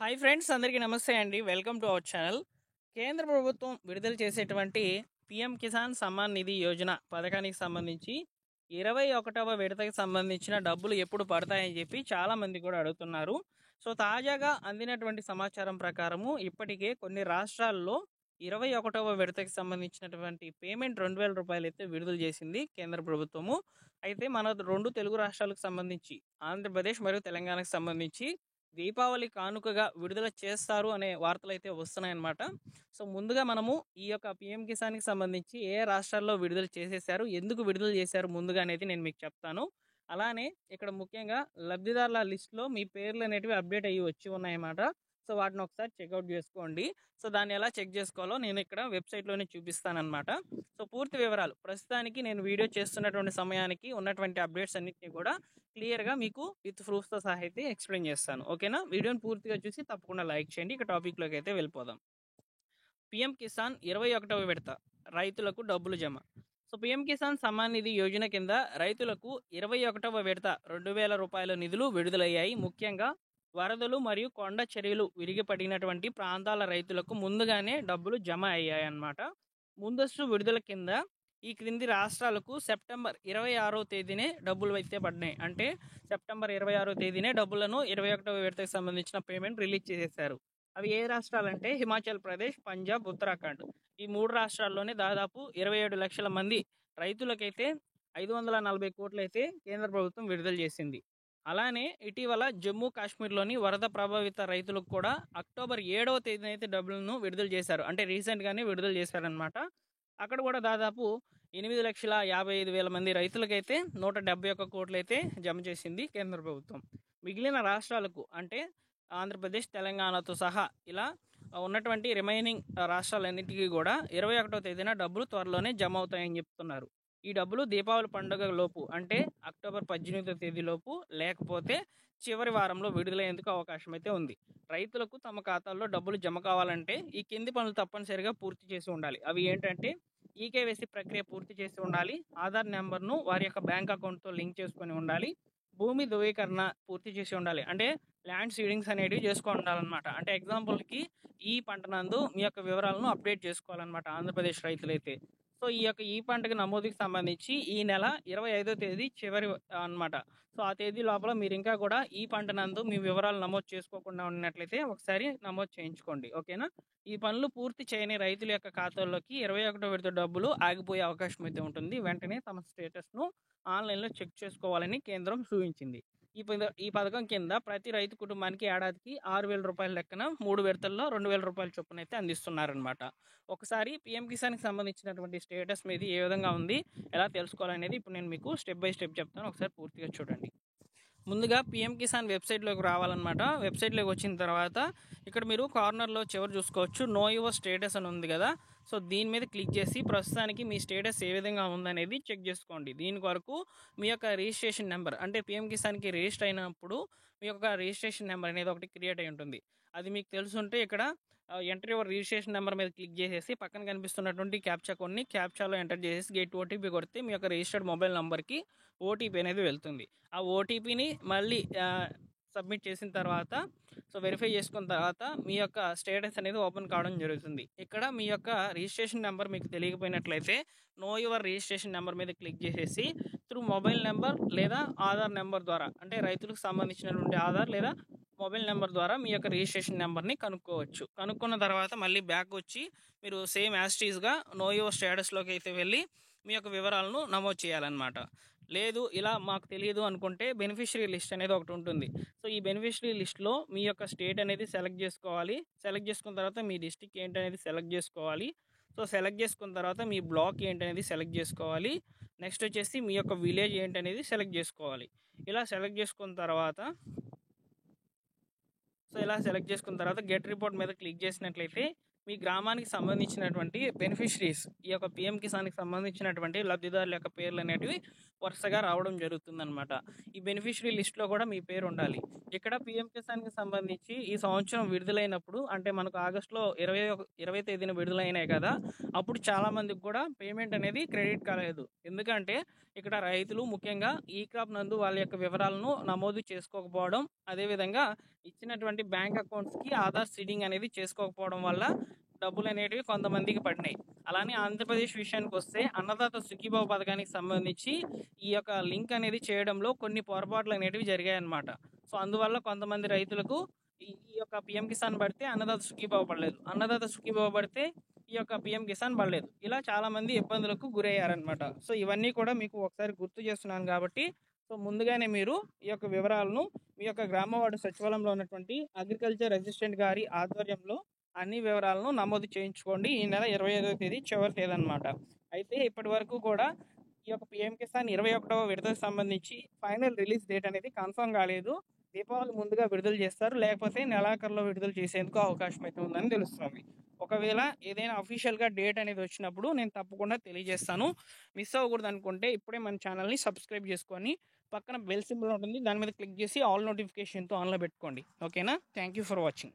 Hi friends, అందరికీ నమస్తే అండి. Welcome to our channel. కేంద్ర ప్రభుత్వం విడుదల చేసేటువంటి పిఎం కిసాన్ సమ్మాన్ నిధి యోజన పథకానికి సంబంధించి 21వ విడతకి సంబంధించిన డబ్బులు ఎప్పుడు పడతాయని చెప్పి చాలామంది కూడా అడుగుతున్నారు. సో తాజాగా అందినటువంటి సమాచారం ప్రకారము ఇప్పటికే కొన్ని రాష్ట్రాల్లో 21వ విడతకి సంబంధించినటువంటి పేమెంట్ 2,000 రూపాయలు అయితే విడుదల చేసింది కేంద్ర ప్రభుత్వము. అయితే మన రెండు తెలుగు రాష్ట్రాలకు సంబంధించి ఆంధ్రప్రదేశ్ మరియు తెలంగాణకు సంబంధించి దీపావళి కానుకగా విడుదల చేస్తారు అనే వార్తలు అయితే వస్తున్నాయన్నమాట. సో ముందుగా మనము ఈ యొక్క పిఎం కిసాన్కి సంబంధించి ఏ రాష్ట్రాల్లో విడుదల చేసేసారు, ఎందుకు విడుదల చేశారు ముందుగా అనేది నేను మీకు చెప్తాను. అలానే ఇక్కడ ముఖ్యంగా లబ్ధిదారుల లిస్టులో మీ పేర్లు అనేటివి అప్డేట్ అయ్యి వచ్చి ఉన్నాయన్నమాట. సో వాటిని ఒకసారి చెక్అవుట్ చేసుకోండి. సో దాన్ని ఎలా చెక్ చేసుకోవాలో నేను ఇక్కడ వెబ్సైట్లోనే చూపిస్తానన్నమాట. సో పూర్తి వివరాలు ప్రస్తుతానికి నేను వీడియో చేస్తున్నటువంటి సమయానికి ఉన్నటువంటి అప్డేట్స్ అన్నింటినీ కూడా క్లియర్గా మీకు విత్ ప్రూఫ్తో సహా అయితే ఎక్స్ప్లెయిన్ చేస్తాను. ఓకేనా? వీడియోని పూర్తిగా చూసి తప్పకుండా లైక్ చేయండి. ఇక టాపిక్లోకి అయితే వెళ్ళిపోదాం. పిఎం కిసాన్ 21వ విడత రైతులకు డబ్బులు జమ. సో పిఎం కిసాన్ సమ్మాన్ నిధి యోజన కింద రైతులకు 21వ విడత 2,000 రూపాయల నిధులు విడుదలయ్యాయి. ముఖ్యంగా వరదలు మరియు కొండ చర్యలు విరిగిపడినటువంటి ప్రాంతాల రైతులకు ముందుగానే డబ్బులు జమ అయ్యాయి అన్నమాట. ముందస్తు విడుదల కింద ఈ క్రింది రాష్ట్రాలకు సెప్టెంబర్ 26వ తేదీనే డబ్బులు అయితే పడినాయి. అంటే సెప్టెంబర్ 26వ తేదీనే డబ్బులను 21వ విడతకు సంబంధించిన పేమెంట్ రిలీజ్ చేసేసారు. అవి ఏ రాష్ట్రాలంటే హిమాచల్ ప్రదేశ్, పంజాబ్, ఉత్తరాఖండ్. ఈ మూడు రాష్ట్రాల్లోనే దాదాపు 27 లక్షల మంది రైతులకైతే 540 కోట్లు అయితే కేంద్ర ప్రభుత్వం విడుదల చేసింది. అలానే ఇటీవల జమ్మూ కాశ్మీర్లోని వరద ప్రభావిత రైతులకు కూడా అక్టోబర్ 7వ తేదీన అయితే డబ్బులను విడుదల చేశారు. అంటే రీసెంట్గానే విడుదల చేశారనమాట. అక్కడ కూడా దాదాపు 8,55,000 మంది రైతులకైతే 171 కోట్లు అయితే జమ చేసింది కేంద్ర ప్రభుత్వం. మిగిలిన రాష్ట్రాలకు అంటే ఆంధ్రప్రదేశ్, తెలంగాణతో సహా ఇలా ఉన్నటువంటి రిమైనింగ్ రాష్ట్రాలన్నిటికీ కూడా 21వ తేదీన డబ్బులు త్వరలోనే జమ అవుతాయని చెప్తున్నారు. ఈ డబ్బులు దీపావళి పండుగ లోపు అంటే అక్టోబర్ 18వ తేదీలోపు లేకపోతే చివరి వారంలో విడుదలయ్యేందుకు అవకాశం అయితే ఉంది. రైతులకు తమ ఖాతాల్లో డబ్బులు జమ కావాలంటే ఈ కింది పనులు తప్పనిసరిగా పూర్తి చేసి ఉండాలి. అవి ఏంటంటే ఈకేవైసీ ప్రక్రియ పూర్తి చేసి ఉండాలి, ఆధార్ నెంబర్ను వారి యొక్క బ్యాంక్ అకౌంట్తో లింక్ చేసుకొని ఉండాలి, భూమి ధృవీకరణ పూర్తి చేసి ఉండాలి. అంటే ల్యాండ్ సీడింగ్స్ అనేటివి చేసుకొని ఉండాలన్నమాట. అంటే ఎగ్జాంపుల్కి ఈ పంట నందు మీ యొక్క వివరాలను అప్డేట్ చేసుకోవాలన్నమాట ఆంధ్రప్రదేశ్ రైతులైతే. సో ఈ యొక్క ఈ పంటకు నమోదుకి సంబంధించి ఈ నెల 25వ తేదీ చివరి అన్నమాట. సో ఆ తేదీ లోపల మీరు ఇంకా కూడా ఈ పంట నందు మీ వివరాలు నమోదు చేసుకోకుండా ఉన్నట్లయితే ఒకసారి నమోదు చేయించుకోండి. ఓకేనా? ఈ పనులు పూర్తి చేయని రైతుల యొక్క ఖాతాల్లోకి 21వ విడత డబ్బులు ఆగిపోయే అవకాశం అయితే ఉంటుంది. వెంటనే తమ స్టేటస్ను ఆన్లైన్లో చెక్ చేసుకోవాలని కేంద్రం సూచించింది. ఈ పథకం కింద ప్రతి రైతు కుటుంబానికి ఏడాదికి 6,000 రూపాయల లెక్కన 3 విడతల్లో 2,000 రూపాయల చొప్పున అయితే అందిస్తున్నారనమాట. ఒకసారి పిఎం కిసాన్కి సంబంధించినటువంటి స్టేటస్ మీద ఏ విధంగా ఉంది, ఎలా తెలుసుకోవాలనేది ఇప్పుడు నేను మీకు స్టెప్ బై స్టెప్ చెప్తాను. ఒకసారి పూర్తిగా చూడండి. ముందుగా పిఎం కిసాన్ వెబ్సైట్లోకి రావాలన్నమాట. వెబ్సైట్లోకి వచ్చిన తర్వాత ఇక్కడ మీరు కార్నర్లో చివరి చూసుకోవచ్చు, నో యువర్ స్టేటస్ అని ఉంది కదా. సో దీని మీద క్లిక్ చేసి ప్రస్తుతానికి మీ స్టేటస్ ఏ విధంగా ఉందనేది చెక్ చేసుకోండి. దీని కొరకు మీ యొక్క రిజిస్ట్రేషన్ నెంబర్ అంటే పిఎం కిసాన్కి రిజిస్టర్ అయినప్పుడు మీ యొక్క రిజిస్ట్రేషన్ నెంబర్ అనేది ఒకటి క్రియేట్ అయి ఉంటుంది. అది మీకు తెలుసుంటే ఇక్కడ ఎంటర్ యువర్ రిజిస్ట్రేషన్ నెంబర్ మీద క్లిక్ చేసేసి పక్కన కనిపిస్తున్నటువంటి క్యాప్చా కోడ్ని క్యాప్చాలో ఎంటర్ చేసేసి గెట్ ఓటీపీ కొడితే మీ యొక్క రిజిస్టర్డ్ మొబైల్ నెంబర్కి ఓటీపీ అనేది వెళ్తుంది. ఆ ఓటీపీని మళ్ళీ సబ్మిట్ చేసిన తర్వాత సో వెరిఫై చేసుకున్న తర్వాత మీ యొక్క స్టేటస్ అనేది ఓపెన్ కావడం జరుగుతుంది. ఇక్కడ మీ యొక్క రిజిస్ట్రేషన్ నెంబర్ మీకు తెలియకపోయినట్లయితే నో యువర్ రిజిస్ట్రేషన్ నెంబర్ మీద క్లిక్ చేసేసి త్రూ మొబైల్ నెంబర్ లేదా ఆధార్ నెంబర్ ద్వారా అంటే రైతులకు సంబంధించినటువంటి ఆధార్ లేదా మొబైల్ నెంబర్ ద్వారా మీ యొక్క రిజిస్ట్రేషన్ నెంబర్ని కనుక్కోవచ్చు. కనుక్కున్న తర్వాత మళ్ళీ బ్యాక్ వచ్చి మీరు సేమ్ యాస్టీస్గా నో యువర్ స్టేటస్లోకి అయితే వెళ్ళి మీ యొక్క వివరాలను నమోదు చేయాలన్నమాట. లేదు ఇలా మాకు తెలియదు అనుకుంటే బెనిఫిషరీ లిస్ట్ అనేది ఒకటి ఉంటుంది. సో ఈ బెనిఫిషరీ లిస్ట్లో మీ యొక్క స్టేట్ అనేది సెలెక్ట్ చేసుకోవాలి. సెలెక్ట్ చేసుకున్న తర్వాత మీ డిస్టిక్ ఏంటనేది సెలెక్ట్ చేసుకోవాలి. సో సెలెక్ట్ చేసుకున్న తర్వాత మీ బ్లాక్ ఏంటనేది సెలెక్ట్ చేసుకోవాలి. నెక్స్ట్ వచ్చేసి మీ యొక్క విలేజ్ ఏంటనేది సెలెక్ట్ చేసుకోవాలి. ఇలా సెలెక్ట్ చేసుకున్న తర్వాత గెట్ రిపోర్ట్ మీద క్లిక్ చేసినట్లయితే మీ గ్రామానికి సంబంధించినటువంటి బెనిఫిషరీస్ ఈ యొక్క పిఎం కిసాన్కి సంబంధించినటువంటి లబ్ధిదారుల యొక్క పేర్లు అనేటివి వరుసగా రావడం జరుగుతుందన్నమాట. ఈ బెనిఫిషరీ లిస్ట్లో కూడా మీ పేరు ఉండాలి. ఇక్కడ పిఎం కిసాన్కి సంబంధించి ఈ సంవత్సరం విడుదలైనప్పుడు అంటే మనకు ఆగస్టులో 20 తేదీన విడుదలైనాయి కదా, అప్పుడు చాలామందికి కూడా పేమెంట్ అనేది క్రెడిట్ కాలేదు. ఎందుకంటే ఇక్కడ రైతులు ముఖ్యంగా ఈ క్రాప్ నందు వాళ్ళ యొక్క వివరాలను నమోదు చేసుకోకపోవడం, అదేవిధంగా ఇచ్చినటువంటి బ్యాంక్ అకౌంట్స్కి ఆధార్ సీడింగ్ అనేది చేసుకోకపోవడం వల్ల డబ్బులు అనేటివి కొంతమందికి పడినాయి. అలానే ఆంధ్రప్రదేశ్ విషయానికి వస్తే అన్నదాత సుఖీభావ పథకానికి సంబంధించి ఈ యొక్క లింక్ అనేది చేయడంలో కొన్ని పొరపాట్లు అనేటివి జరిగాయన్నమాట. సో అందువల్ల కొంతమంది రైతులకు ఈ యొక్క పిఎం కిసాన్ పడితే అన్నదాత సుఖీభావ పడలేదు, అన్నదాత సుఖీభావ పడితే ఈ యొక్క పిఎం కిసాన్ పడలేదు. ఇలా చాలా మంది ఇబ్బందులకు గురయ్యారనమాట. సో ఇవన్నీ కూడా మీకు ఒకసారి గుర్తు చేస్తున్నాను కాబట్టి సో ముందుగానే మీరు ఈ యొక్క వివరాలను మీ యొక్క గ్రామ వార్డు సచివాలయంలో ఉన్నటువంటి అగ్రికల్చర్ అసిస్టెంట్ గారి ఆధ్వర్యంలో అన్ని వివరాలను నమోదు చేయించుకోండి. ఈ నెల 25వ తేదీ చివరి తేదీ అనమాట. అయితే ఇప్పటి వరకు కూడా ఈ యొక్క పిఎం కిసాన్ 21వ విడతకు సంబంధించి ఫైనల్ రిలీజ్ డేట్ అనేది కన్ఫర్మ్ కాలేదు. దీపావళి ముందుగా విడుదల చేస్తారు, లేకపోతే నెలాఖరులో విడుదల చేసేందుకు అవకాశం అయితే ఉందని తెలుస్తుంది. ఒకవేళ ఏదైనా అఫీషియల్గా డేట్ అనేది వచ్చినప్పుడు నేను తప్పకుండా తెలియజేస్తాను. మిస్ అవ్వకూడదు అనుకుంటే ఇప్పుడే మన ఛానల్ని సబ్స్క్రైబ్ చేసుకొని పక్కన బెల్ సింబల్ ఉంటుంది, దాని మీద క్లిక్ చేసి ఆల్ నోటిఫికేషన్తో ఆన్లో పెట్టుకోండి. ఓకేనా? Thank you for watching.